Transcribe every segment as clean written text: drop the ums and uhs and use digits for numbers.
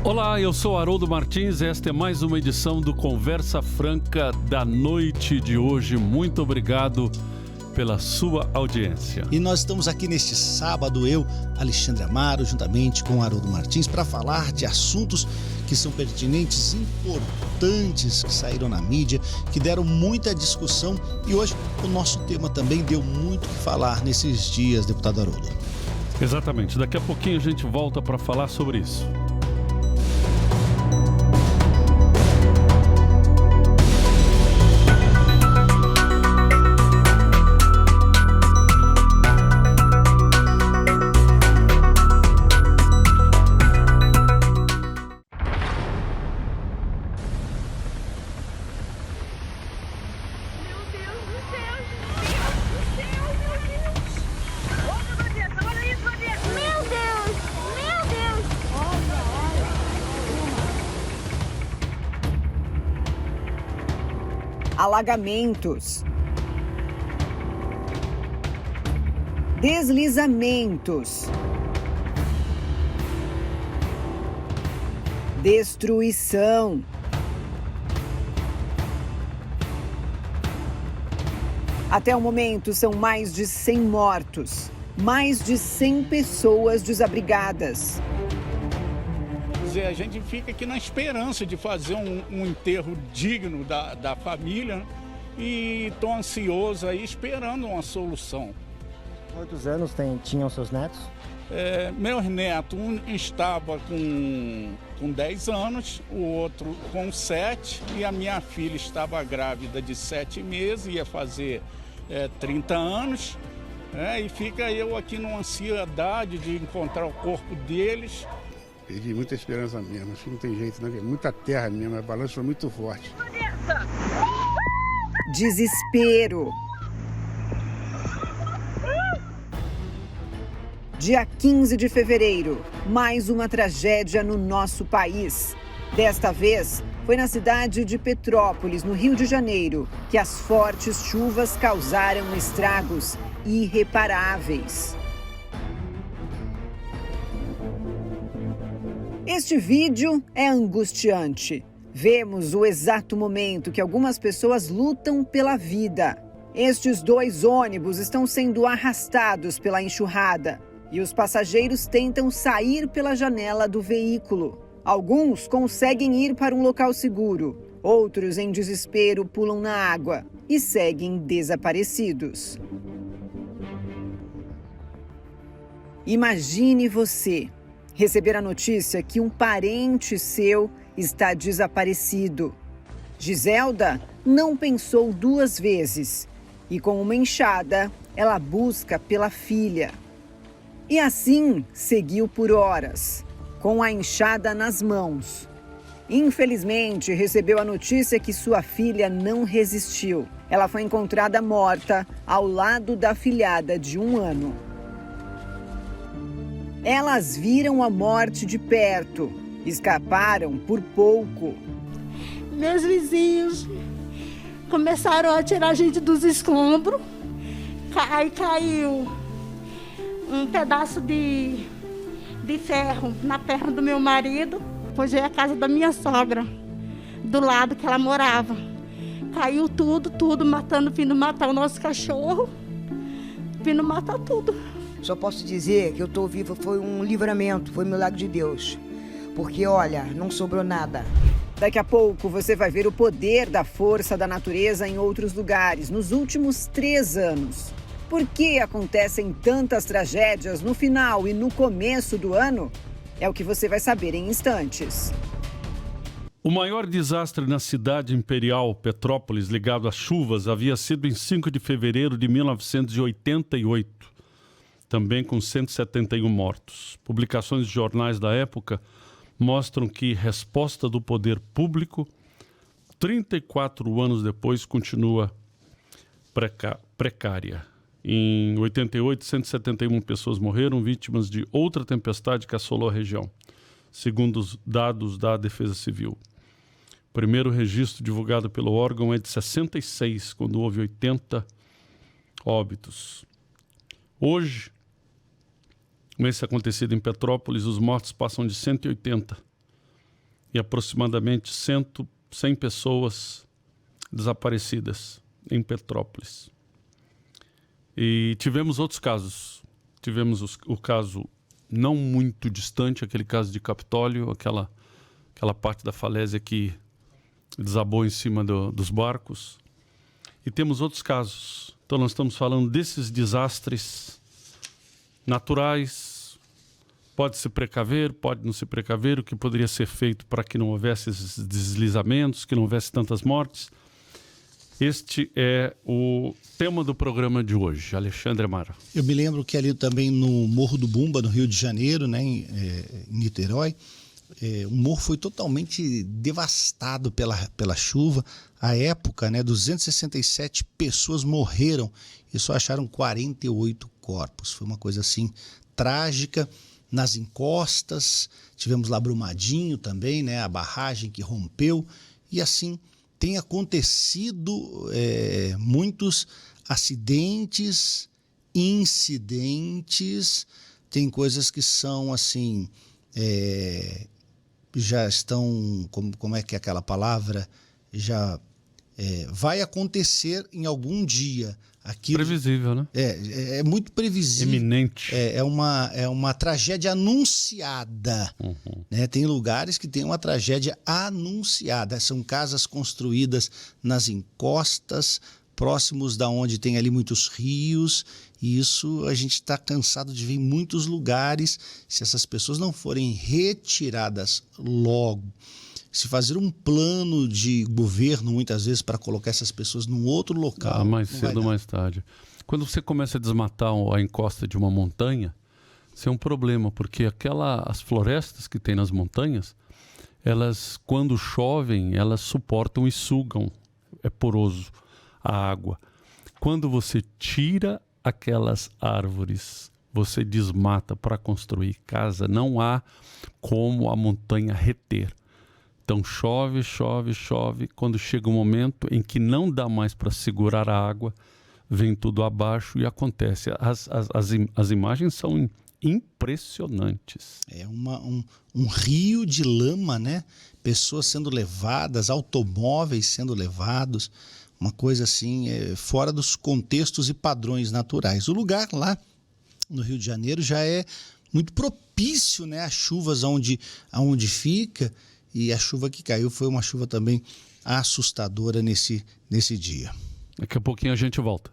Olá, eu sou Haroldo Martins e esta é mais uma edição do Conversa Franca da noite de hoje. Muito obrigado pela sua audiência. E nós estamos aqui neste sábado, eu, Alexandre Amaro, juntamente com Haroldo Martins, para falar de assuntos que são pertinentes, importantes, que saíram na mídia, que deram muita discussão. E hoje o nosso tema também deu muito o que falar nesses dias, deputado Haroldo. Exatamente, daqui a pouquinho a gente volta para falar sobre isso. Alagamentos, deslizamentos, destruição, até o momento são mais de 100 mortos, mais de 100 pessoas desabrigadas. A gente fica aqui na esperança de fazer um enterro digno da família e estou ansioso aí esperando uma solução. Quantos anos tinham seus netos? Meus netos, um estava com 10 anos, o outro com 7 e a minha filha estava grávida de 7 meses, ia fazer 30 anos. E fica eu aqui numa ansiedade de encontrar o corpo deles. Perdi muita esperança mesmo, acho que não tem jeito, não. Muita terra mesmo, a balança foi muito forte. Desespero. Dia 15 de fevereiro, mais uma tragédia no nosso país. Desta vez, foi na cidade de Petrópolis, no Rio de Janeiro, que as fortes chuvas causaram estragos irreparáveis. Este vídeo é angustiante. Vemos o exato momento que algumas pessoas lutam pela vida. Estes 2 ônibus estão sendo arrastados pela enxurrada e os passageiros tentam sair pela janela do veículo. Alguns conseguem ir para um local seguro, outros, em desespero, pulam na água e seguem desaparecidos. Imagine você receber a notícia que um parente seu está desaparecido. Giselda não pensou 2 vezes e, com uma enxada, ela busca pela filha. E assim seguiu por horas, com a enxada nas mãos. Infelizmente, recebeu a notícia que sua filha não resistiu. Ela foi encontrada morta ao lado da afilhada de 1 ano. Elas viram a morte de perto, escaparam por pouco. Meus vizinhos começaram a tirar a gente dos escombros. Aí caiu um pedaço de ferro na perna do meu marido. Hoje é a casa da minha sogra, do lado que ela morava. Caiu tudo, vindo matar o nosso cachorro, vindo matar tudo. Só posso dizer que eu estou viva, foi um livramento, foi um milagre de Deus. Porque, olha, não sobrou nada. Daqui a pouco você vai ver o poder da força da natureza em outros lugares, nos últimos 3 anos. Por que acontecem tantas tragédias no final e no começo do ano? É o que você vai saber em instantes. O maior desastre na cidade imperial Petrópolis, ligado às chuvas, havia sido em 5 de fevereiro de 1988. Também com 171 mortos. Publicações de jornais da época mostram que resposta do poder público, 34 anos depois, continua precária. Em 88, 171 pessoas morreram vítimas de outra tempestade que assolou a região, segundo os dados da Defesa Civil. O primeiro registro divulgado pelo órgão é de 66, quando houve 80 óbitos. Hoje, com esse acontecido em Petrópolis, os mortos passam de 180 e aproximadamente 100 pessoas desaparecidas em Petrópolis. E tivemos outros casos. Tivemos o caso não muito distante, aquele caso de Capitólio, aquela parte da falésia que desabou em cima dos barcos. E temos outros casos. Então nós estamos falando desses desastres naturais. Pode se precaver, pode não se precaver, o que poderia ser feito para que não houvesse esses deslizamentos, que não houvesse tantas mortes. Este é o tema do programa de hoje. Alexandre Amaro. Eu me lembro que ali também no Morro do Bumba, no Rio de Janeiro, né, em Niterói, o morro foi totalmente devastado pela chuva. À época, né, 267 pessoas morreram e só acharam 48 corpos. Foi uma coisa assim trágica. Nas encostas, tivemos lá Brumadinho também, né, a barragem que rompeu, e assim tem acontecido muitos acidentes, incidentes, tem coisas que são assim, já estão, como é que é aquela palavra, já vai acontecer em algum dia. Aquilo, previsível, né? É muito previsível. Eminente. É uma tragédia anunciada. Uhum. Né? Tem lugares que tem uma tragédia anunciada. São casas construídas nas encostas, próximos da onde tem ali muitos rios. E isso a gente está cansado de ver em muitos lugares. Se essas pessoas não forem retiradas logo, se fazer um plano de governo, muitas vezes, para colocar essas pessoas num outro local. Mais cedo ou mais tarde. Quando você começa a desmatar a encosta de uma montanha, isso é um problema, porque as florestas que tem nas montanhas, elas, quando chovem, elas suportam e sugam, é poroso, a água. Quando você tira aquelas árvores, você desmata para construir casa, não há como a montanha reter. Então chove, chove, chove. Quando chega um momento em que não dá mais para segurar a água, vem tudo abaixo e acontece. As imagens são impressionantes. É um rio de lama, né? Pessoas sendo levadas, automóveis sendo levados. Uma coisa assim, fora dos contextos e padrões naturais. O lugar lá no Rio de Janeiro já é muito propício, né, às chuvas aonde fica. E a chuva que caiu foi uma chuva também assustadora nesse dia. Daqui a pouquinho a gente volta.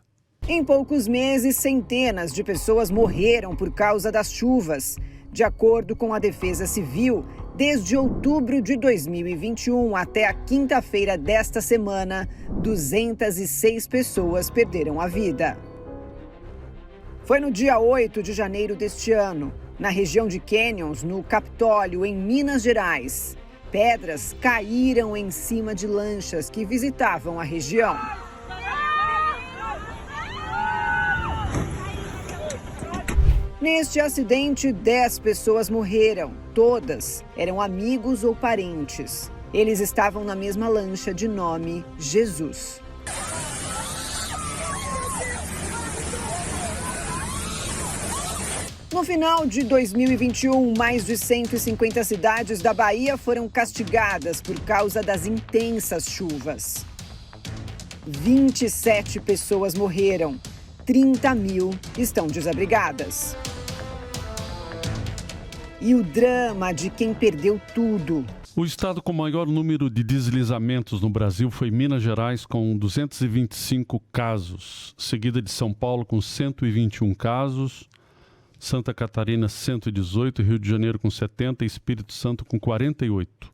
Em poucos meses, centenas de pessoas morreram por causa das chuvas. De acordo com a Defesa Civil, desde outubro de 2021 até a quinta-feira desta semana, 206 pessoas perderam a vida. Foi no dia 8 de janeiro deste ano, na região de Canyons, no Capitólio, em Minas Gerais. Pedras caíram em cima de lanchas que visitavam a região. Neste acidente, 10 pessoas morreram. Todas eram amigos ou parentes. Eles estavam na mesma lancha de nome Jesus. No final de 2021, mais de 150 cidades da Bahia foram castigadas por causa das intensas chuvas. 27 pessoas morreram, 30 mil estão desabrigadas. E o drama de quem perdeu tudo. O estado com maior número de deslizamentos no Brasil foi Minas Gerais, com 225 casos, seguida de São Paulo com 121 casos, Santa Catarina 118, Rio de Janeiro com 70 e Espírito Santo com 48.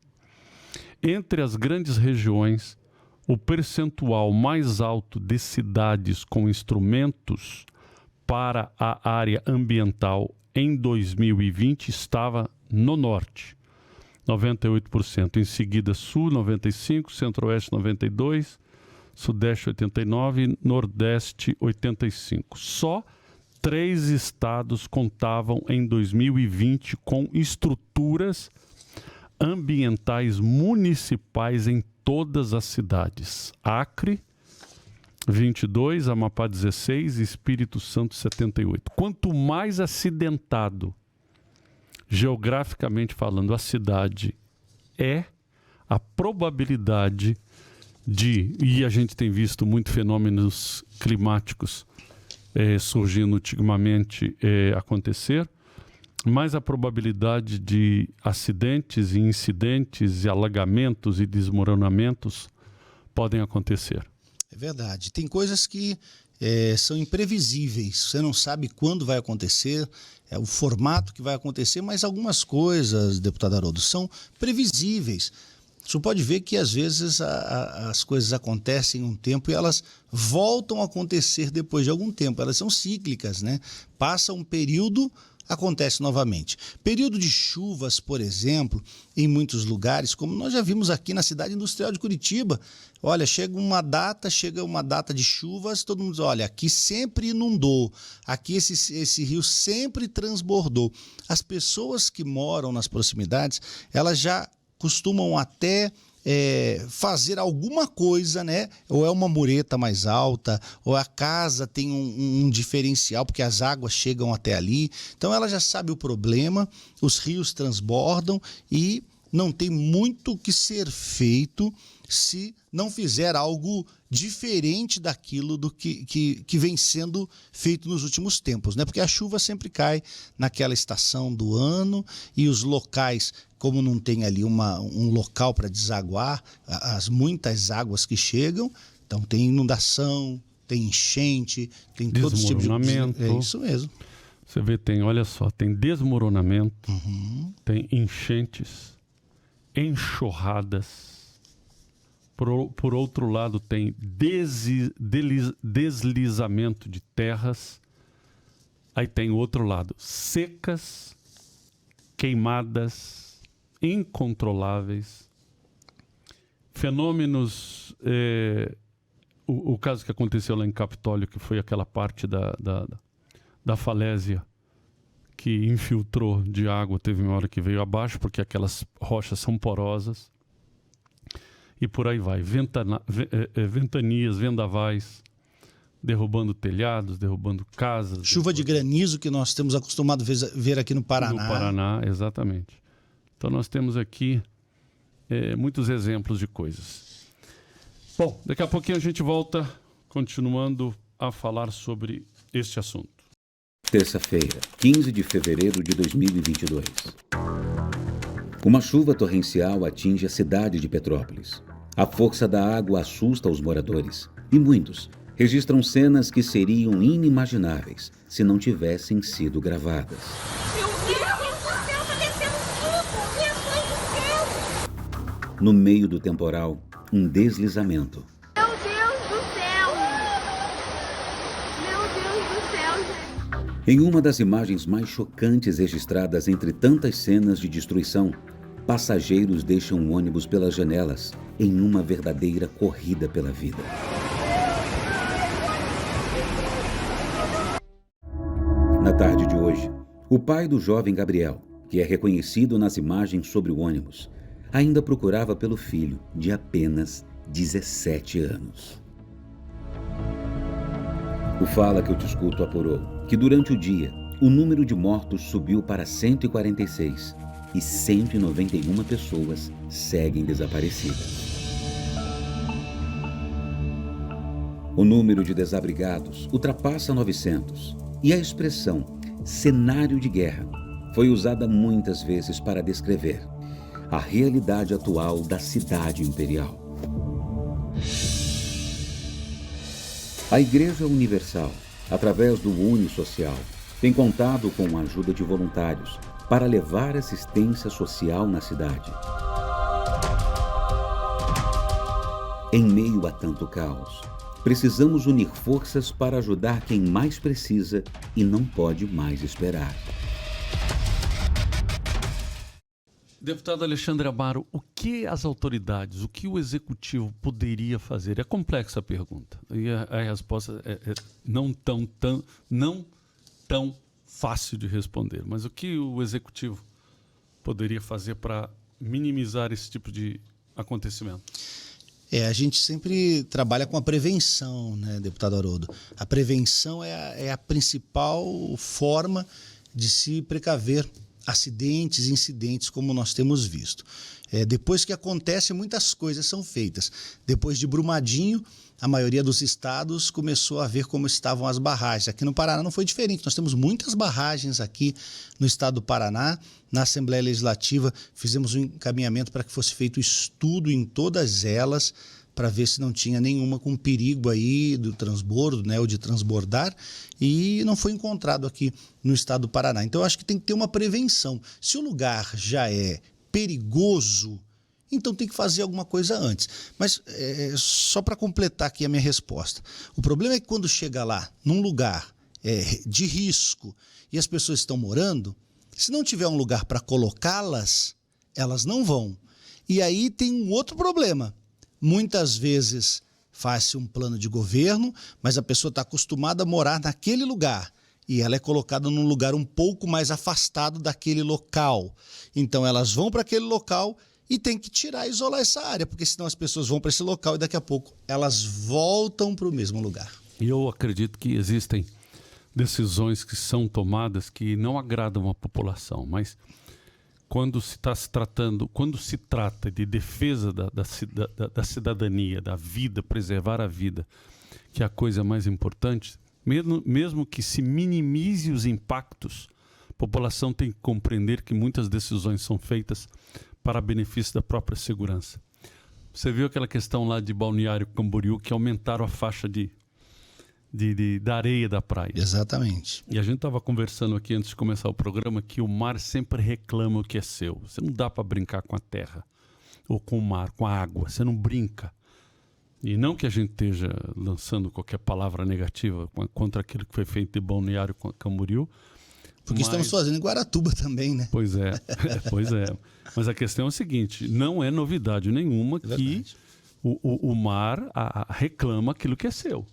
Entre as grandes regiões, o percentual mais alto de cidades com instrumentos para a área ambiental em 2020 estava no norte, 98%. Em seguida, Sul, 95%, Centro-Oeste, 92%, Sudeste, 89% e Nordeste, 85%. Só 3 estados contavam em 2020 com estruturas ambientais municipais em todas as cidades. Acre, 22, Amapá, 16 e Espírito Santo, 78. Quanto mais acidentado, geograficamente falando, a cidade é, a probabilidade e a gente tem visto muitos fenômenos climáticos surgindo ultimamente acontecer, mais a probabilidade de acidentes e incidentes e alagamentos e desmoronamentos podem acontecer. É verdade. Tem coisas que são imprevisíveis. Você não sabe quando vai acontecer, o formato que vai acontecer, mas algumas coisas, deputado Haroldo, são previsíveis. O senhor pode ver que às vezes as coisas acontecem um tempo e elas voltam a acontecer depois de algum tempo. Elas são cíclicas, né? Passa um período, acontece novamente. Período de chuvas, por exemplo, em muitos lugares, como nós já vimos aqui na cidade industrial de Curitiba. Olha, chega uma data de chuvas, todo mundo diz, olha, aqui sempre inundou, aqui esse rio sempre transbordou. As pessoas que moram nas proximidades, elas já costumam até fazer alguma coisa, né? Ou é uma mureta mais alta, ou a casa tem um diferencial, porque as águas chegam até ali. Então ela já sabe o problema, os rios transbordam e não tem muito o que ser feito se não fizer algo diferente daquilo que vem sendo feito nos últimos tempos, né? Porque a chuva sempre cai naquela estação do ano e os locais, como não tem ali um local para desaguar as muitas águas que chegam, então tem inundação, tem enchente, tem todos os tipos de... É isso mesmo. Você vê, olha só, tem desmoronamento, tem enchentes, enxurradas. Por outro lado, tem deslizamento de terras. Aí tem o outro lado, secas, queimadas, incontroláveis. Fenômenos... O caso que aconteceu lá em Capitólio, que foi aquela parte da falésia que infiltrou de água, teve uma hora que veio abaixo, porque aquelas rochas são porosas. E por aí vai, ventanias, vendavais, derrubando telhados, derrubando casas. Chuva de granizo que nós temos acostumado a ver aqui no Paraná. No Paraná, exatamente. Então nós temos aqui muitos exemplos de coisas. Bom, daqui a pouquinho a gente volta continuando a falar sobre este assunto. Terça-feira, 15 de fevereiro de 2022. Uma chuva torrencial atinge a cidade de Petrópolis. A força da água assusta os moradores e muitos registram cenas que seriam inimagináveis se não tivessem sido gravadas. Meu Deus do céu, tá descendo tudo! Minha mãe do céu! No meio do temporal, um deslizamento. Meu Deus do céu! Meu Deus do céu, gente! Em uma das imagens mais chocantes registradas entre tantas cenas de destruição, passageiros deixam o ônibus pelas janelas em uma verdadeira corrida pela vida. Na tarde de hoje, o pai do jovem Gabriel, que é reconhecido nas imagens sobre o ônibus, ainda procurava pelo filho de apenas 17 anos. O Fala Que Eu Te Escuto apurou que durante o dia, o número de mortos subiu para 146 e 191 pessoas seguem desaparecidas. O número de desabrigados ultrapassa 900 e a expressão cenário de guerra foi usada muitas vezes para descrever a realidade atual da cidade imperial. A Igreja Universal, através do Unisocial, tem contado com a ajuda de voluntários para levar assistência social na cidade. Em meio a tanto caos, precisamos unir forças para ajudar quem mais precisa e não pode mais esperar. Deputado Alexandre Amaro, o que as autoridades, o que o executivo poderia fazer? É complexa a pergunta. E a resposta é não tão fácil de responder. Mas o que o executivo poderia fazer para minimizar esse tipo de acontecimento? A gente sempre trabalha com a prevenção, né, deputado Haroldo? A prevenção é a principal forma de se precaver acidentes, incidentes, como nós temos visto. Depois que acontece, muitas coisas são feitas. Depois de Brumadinho, a maioria dos estados começou a ver como estavam as barragens. Aqui no Paraná não foi diferente. Nós temos muitas barragens aqui no estado do Paraná. Na Assembleia Legislativa fizemos um encaminhamento para que fosse feito estudo em todas elas, para ver se não tinha nenhuma com perigo aí do transbordo, né, ou de transbordar, e não foi encontrado aqui no estado do Paraná. Então, eu acho que tem que ter uma prevenção. Se o lugar já é perigoso, então tem que fazer alguma coisa antes. Mas só para completar aqui a minha resposta, o problema é que quando chega lá, num lugar de risco, e as pessoas estão morando, se não tiver um lugar para colocá-las, elas não vão. E aí tem um outro problema. Muitas vezes faz-se um plano de governo, mas a pessoa está acostumada a morar naquele lugar e ela é colocada num lugar um pouco mais afastado daquele local. Então elas vão para aquele local e tem que tirar e isolar essa área, porque senão as pessoas vão para esse local e daqui a pouco elas voltam para o mesmo lugar. E eu acredito que existem decisões que são tomadas que não agradam a população, mas quando se trata de defesa da cidadania, da vida, preservar a vida, que é a coisa mais importante, mesmo que se minimize os impactos, a população tem que compreender que muitas decisões são feitas para benefício da própria segurança. Você viu aquela questão lá de Balneário Camboriú, que aumentaram a faixa da areia da praia. Exatamente. E a gente estava conversando aqui antes de começar o programa que o mar sempre reclama o que é seu. Você não dá para brincar com a terra, ou com o mar, com a água. Você não brinca. E não que a gente esteja lançando qualquer palavra negativa contra aquilo que foi feito de Balneário Camboriú. Porque estamos fazendo em Guaratuba também, né? Pois é, pois é. Mas a questão é o seguinte, não é novidade nenhuma que o mar reclama aquilo que é seu.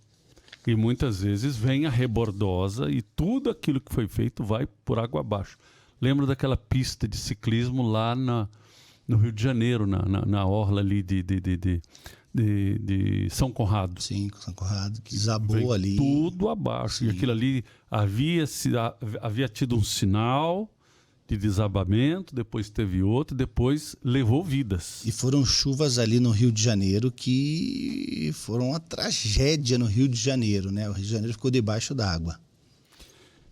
E muitas vezes vem a rebordosa e tudo aquilo que foi feito vai por água abaixo. Lembro daquela pista de ciclismo lá no Rio de Janeiro, na orla ali de São Conrado. Sim, São Conrado, que desabou ali. Tudo abaixo. Sim. E aquilo ali havia tido um sinal de desabamento, depois teve outro, depois levou vidas. E foram chuvas ali no Rio de Janeiro que foram uma tragédia no Rio de Janeiro, né? O Rio de Janeiro ficou debaixo d'água.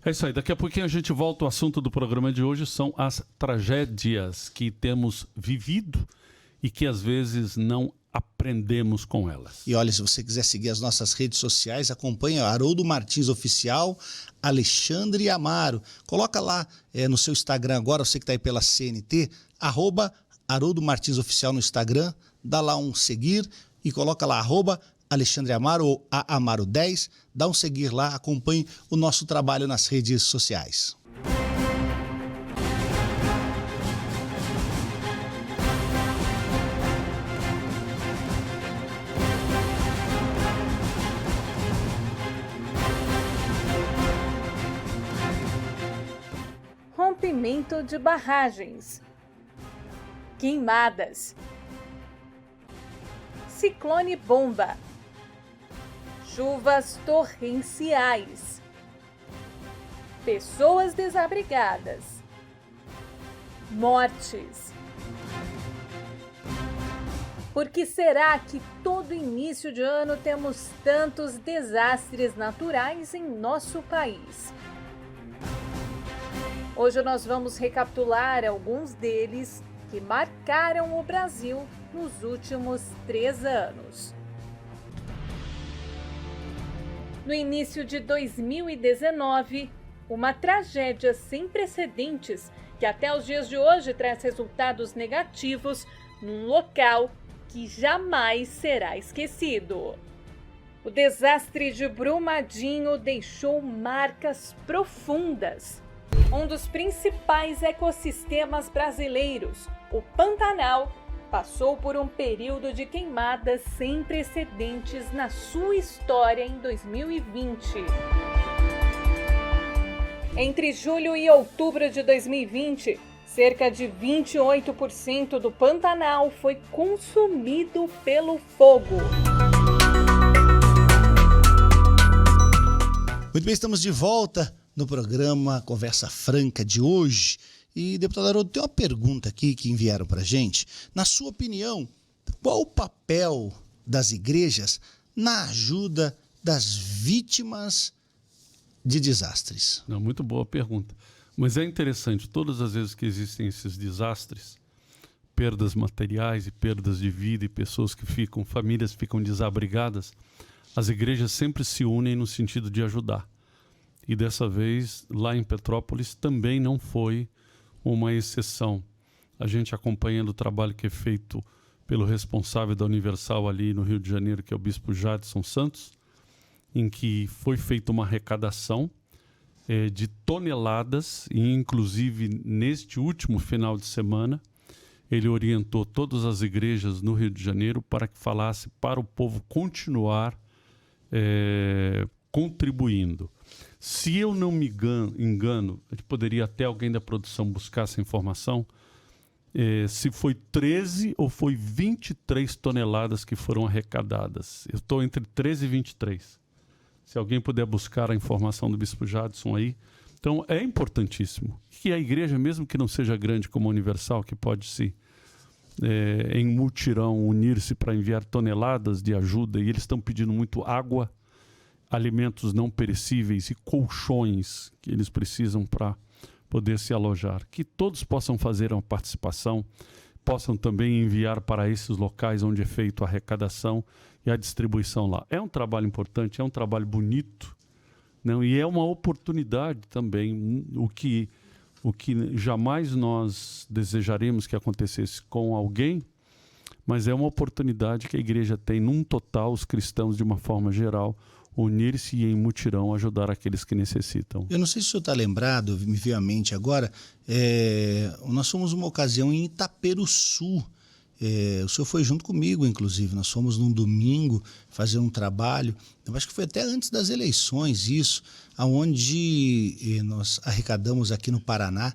É isso aí, daqui a pouquinho a gente volta. O assunto do programa de hoje são as tragédias que temos vivido e que às vezes não aprendemos com elas. E olha, se você quiser seguir as nossas redes sociais, acompanhe Haroldo Martins Oficial, Alexandre Amaro. Coloca lá no seu Instagram agora, você que está aí pela CNT, @Haroldo Martins Oficial no Instagram, dá lá um seguir e coloca lá @Alexandre Amaro ou Amaro10, dá um seguir lá, acompanhe o nosso trabalho nas redes sociais. Rompimento de barragens, queimadas, ciclone bomba, chuvas torrenciais, pessoas desabrigadas, mortes. Por que será que todo início de ano temos tantos desastres naturais em nosso país? Hoje nós vamos recapitular alguns deles que marcaram o Brasil nos últimos 3 anos. No início de 2019, uma tragédia sem precedentes que até os dias de hoje traz resultados negativos num local que jamais será esquecido. O desastre de Brumadinho deixou marcas profundas. Um dos principais ecossistemas brasileiros, o Pantanal, passou por um período de queimadas sem precedentes na sua história em 2020. Entre julho e outubro de 2020, cerca de 28% do Pantanal foi consumido pelo fogo. Muito bem, estamos de volta no programa Conversa Franca de hoje. E, deputado Haroldo, tem uma pergunta aqui que enviaram para a gente. Na sua opinião, qual o papel das igrejas na ajuda das vítimas de desastres? Não, muito boa pergunta. Mas é interessante, todas as vezes que existem esses desastres, perdas materiais e perdas de vida e pessoas que ficam, famílias ficam desabrigadas, as igrejas sempre se unem no sentido de ajudar. E dessa vez, lá em Petrópolis, também não foi uma exceção. A gente acompanhando o trabalho que é feito pelo responsável da Universal ali no Rio de Janeiro, que é o Bispo Jadson Santos, em que foi feita uma arrecadação de toneladas, e inclusive neste último final de semana, ele orientou todas as igrejas no Rio de Janeiro para que falasse para o povo continuar contribuindo. Se eu não me engano, a gente poderia até alguém da produção buscar essa informação, se foi 13 ou foi 23 toneladas que foram arrecadadas. Eu estou entre 13 e 23. Se alguém puder buscar a informação do Bispo Jadson aí. Então, é importantíssimo que a igreja, mesmo que não seja grande como a Universal, que pode se, em mutirão, unir-se para enviar toneladas de ajuda, e eles estão pedindo muito água, alimentos não perecíveis e colchões que eles precisam para poder se alojar. Que todos possam fazer uma participação, possam também enviar para esses locais onde é feita a arrecadação e a distribuição lá. É um trabalho importante, é um trabalho bonito, não? E é uma oportunidade também, o que jamais nós desejaremos que acontecesse com alguém, mas é uma oportunidade que a igreja tem, num total, os cristãos, de uma forma geral, unir-se e em mutirão ajudar aqueles que necessitam. Eu não sei se o senhor está lembrado, me veio à mente agora, nós fomos uma ocasião em Itaperuçu. O senhor foi junto comigo, inclusive. Nós fomos num domingo fazer um trabalho, eu acho que foi até antes das eleições onde nós arrecadamos aqui no Paraná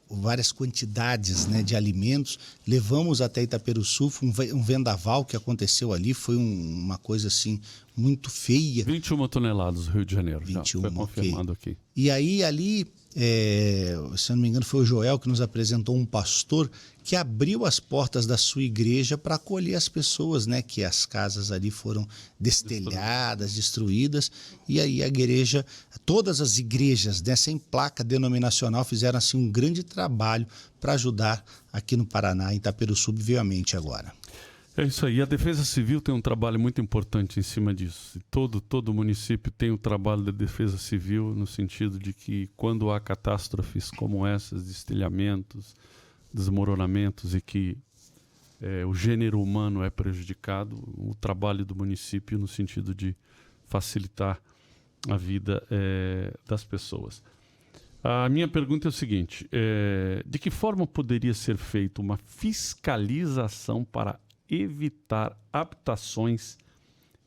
várias quantidades, né, de alimentos, levamos até Itaperuçu, um vendaval que aconteceu ali, foi uma coisa assim muito feia. 21 toneladas no Rio de Janeiro, 21, já foi confirmado aqui. E aí ali, se eu não me engano, foi o Joel que nos apresentou um pastor que abriu as portas da sua igreja para acolher as pessoas, né? Que as casas ali foram destelhadas, destruídas, e aí a igreja, todas as igrejas, né, sem placa denominacional, fizeram assim um grande trabalho para ajudar aqui no Paraná, em Itaperuçu, veio à mente agora. É isso aí. A Defesa Civil tem um trabalho muito importante em cima disso. Todo município tem o trabalho da Defesa Civil, no sentido de que quando há catástrofes como essas, destelhamentos, desmoronamentos, e que o gênero humano é prejudicado, o trabalho do município no sentido de facilitar a vida das pessoas. A minha pergunta é o seguinte, de que forma poderia ser feita uma fiscalização para evitar habitações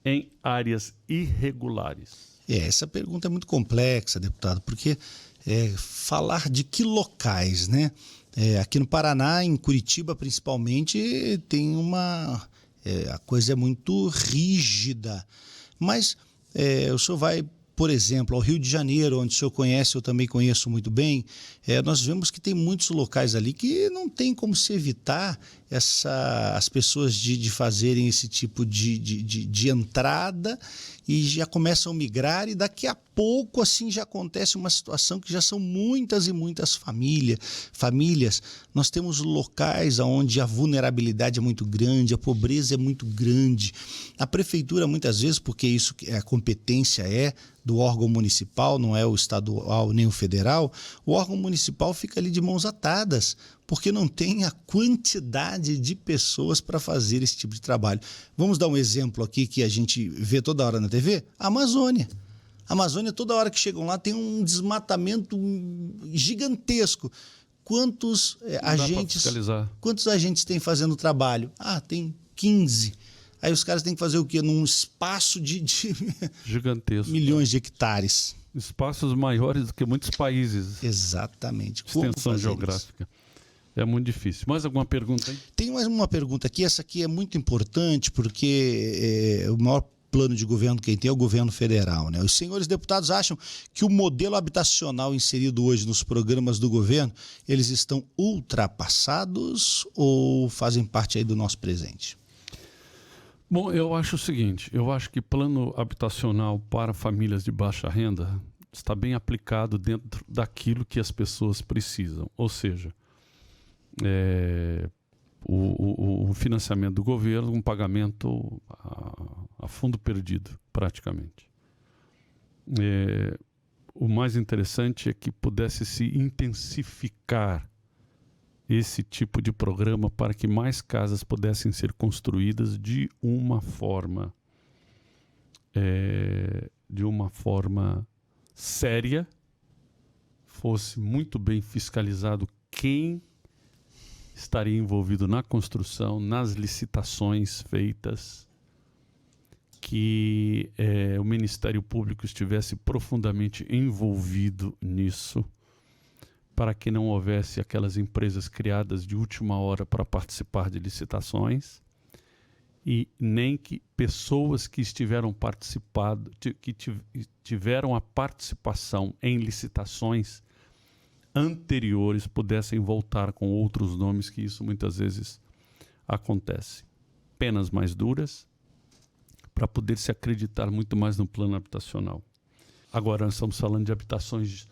em áreas irregulares? Essa pergunta é muito complexa, deputado, porque falar de que locais, né? Aqui no Paraná, em Curitiba principalmente, tem a coisa é muito rígida, mas o senhor vai, por exemplo, ao Rio de Janeiro, onde o senhor conhece, eu também conheço muito bem, nós vemos que tem muitos locais ali que não tem como se evitar as pessoas de fazerem esse tipo de entrada, e já começam a migrar, e daqui a pouco assim já acontece uma situação que já são muitas e muitas famílias. Nós temos locais onde a vulnerabilidade é muito grande, a pobreza é muito grande. A prefeitura muitas vezes, porque isso a competência do órgão municipal, não é o estadual nem o federal, o órgão municipal fica ali de mãos atadas, porque não tem a quantidade de pessoas para fazer esse tipo de trabalho. Vamos dar um exemplo aqui que a gente vê toda hora na TV? A Amazônia. A Amazônia, toda hora que chegam lá, tem um desmatamento gigantesco. Quantos agentes tem fazendo o trabalho? Tem 15. Aí os caras têm que fazer o quê? Num espaço de gigantesco, milhões de hectares. Espaços maiores do que muitos países. Exatamente. Extensão geográfica. É muito difícil. Mais alguma pergunta aí? Tem mais uma pergunta aqui. Essa aqui é muito importante porque o maior plano de governo quem tem é o governo federal, né? Os senhores deputados acham que o modelo habitacional inserido hoje nos programas do governo, eles estão ultrapassados ou fazem parte aí do nosso presente? Bom, eu acho o seguinte, eu acho que plano habitacional para famílias de baixa renda está bem aplicado dentro daquilo que as pessoas precisam, ou seja, o financiamento do governo, um pagamento a fundo perdido, praticamente. O mais interessante é que pudesse se intensificar esse tipo de programa para que mais casas pudessem ser construídas de uma forma séria, fosse muito bem fiscalizado quem estaria envolvido na construção, nas licitações feitas, que o Ministério Público estivesse profundamente envolvido nisso, para que não houvesse aquelas empresas criadas de última hora para participar de licitações, e nem que pessoas que estiveram participado, que tiveram a participação em licitações anteriores pudessem voltar com outros nomes, que isso muitas vezes acontece. Penas mais duras para poder se acreditar muito mais no plano habitacional. Agora nós estamos falando de habitações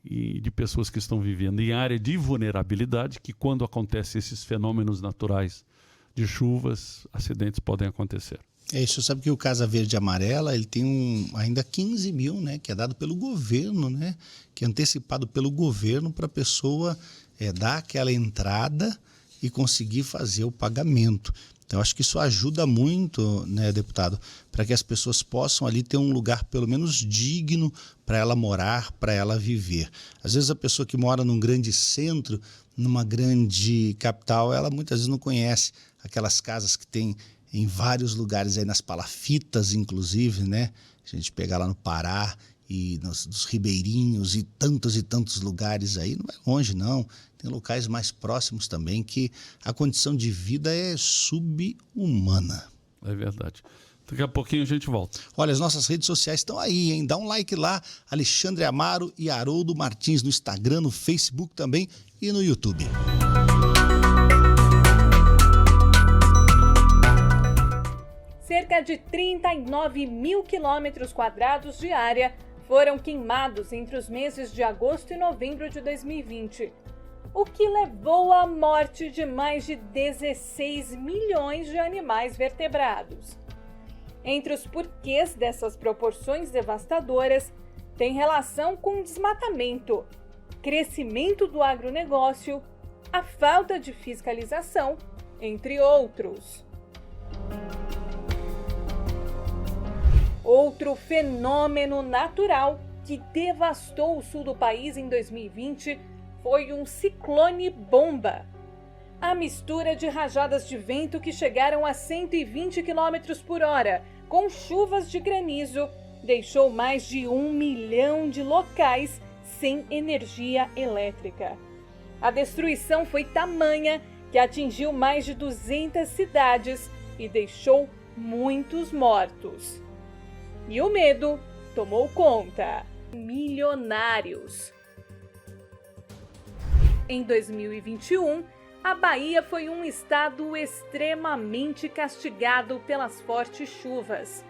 e de pessoas que estão vivendo em área de vulnerabilidade, que quando acontecem esses fenômenos naturais de chuvas, acidentes podem acontecer. Isso, sabe que o Casa Verde e Amarela, ele tem ainda 15 mil, né, que é dado pelo governo, né, que é antecipado pelo governo para a pessoa dar aquela entrada e conseguir fazer o pagamento. Então, acho que isso ajuda muito, né, deputado, para que as pessoas possam ali ter um lugar pelo menos digno para ela morar, para ela viver. Às vezes a pessoa que mora num grande centro, numa grande capital, ela muitas vezes não conhece aquelas casas que tem em vários lugares aí nas palafitas, inclusive, né? A gente pegar lá no Pará e nos ribeirinhos e tantos lugares aí, não vai longe não, tem locais mais próximos também que a condição de vida é subhumana. É verdade. Daqui a pouquinho a gente volta. Olha, as nossas redes sociais estão aí, hein? Dá um like lá, Alexandre Amaro e Haroldo Martins no Instagram, no Facebook também e no YouTube. Cerca de 39 mil quilômetros quadrados de área foram queimados entre os meses de agosto e novembro de 2020, o que levou à morte de mais de 16 milhões de animais vertebrados. Entre os porquês dessas proporções devastadoras, tem relação com desmatamento, crescimento do agronegócio, a falta de fiscalização, entre outros. Outro fenômeno natural que devastou o sul do país em 2020 foi um ciclone bomba. A mistura de rajadas de vento que chegaram a 120 km por hora, com chuvas de granizo, deixou mais de 1 milhão de locais sem energia elétrica. A destruição foi tamanha que atingiu mais de 200 cidades e deixou muitos mortos. E o medo tomou conta. Milionários. Em 2021, a Bahia foi um estado extremamente castigado pelas fortes chuvas.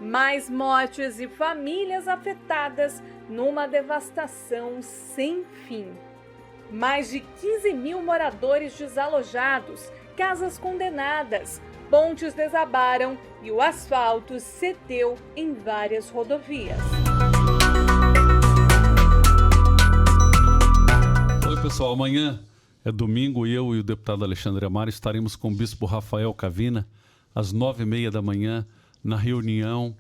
Mais mortes e famílias afetadas numa devastação sem fim. Mais de 15 mil moradores desalojados, casas condenadas, pontes desabaram e o asfalto cedeu em várias rodovias. Oi, pessoal. Amanhã é domingo e eu e o deputado Alexandre Amaro estaremos com o bispo Rafael Cavina às 9h30 da manhã na reunião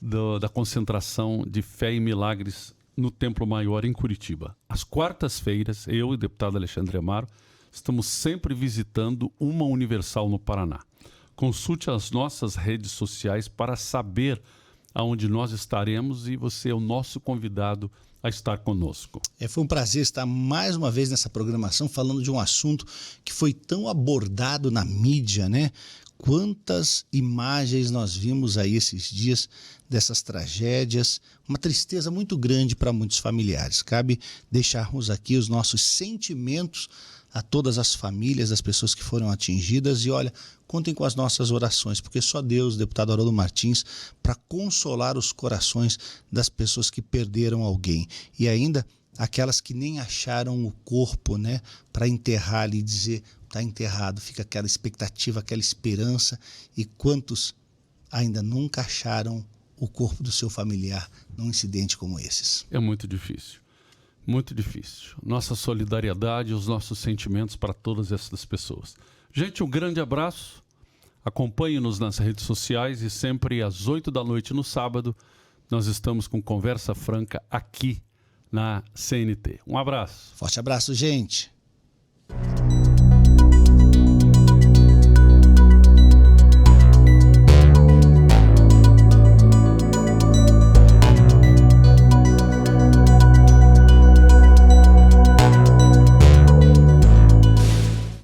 da concentração de fé e milagres no Templo Maior em Curitiba. Às quartas-feiras, eu e o deputado Alexandre Amaro estamos sempre visitando uma Universal no Paraná. Consulte as nossas redes sociais para saber aonde nós estaremos e você é o nosso convidado a estar conosco. Foi um prazer estar mais uma vez nessa programação falando de um assunto que foi tão abordado na mídia, né? Quantas imagens nós vimos aí esses dias dessas tragédias, uma tristeza muito grande para muitos familiares. Cabe deixarmos aqui os nossos sentimentos a todas as famílias das pessoas que foram atingidas e olha, contem com as nossas orações, porque só Deus, deputado Haroldo Martins, para consolar os corações das pessoas que perderam alguém e ainda aquelas que nem acharam o corpo, né, para enterrar ali e dizer está enterrado, fica aquela expectativa, aquela esperança e quantos ainda nunca acharam o corpo do seu familiar num incidente como esses. É muito difícil. Muito difícil. Nossa solidariedade e os nossos sentimentos para todas essas pessoas. Gente, um grande abraço. Acompanhe-nos nas redes sociais e sempre às 8 da noite no sábado nós estamos com Conversa Franca aqui na CNT. Um abraço. Forte abraço, gente.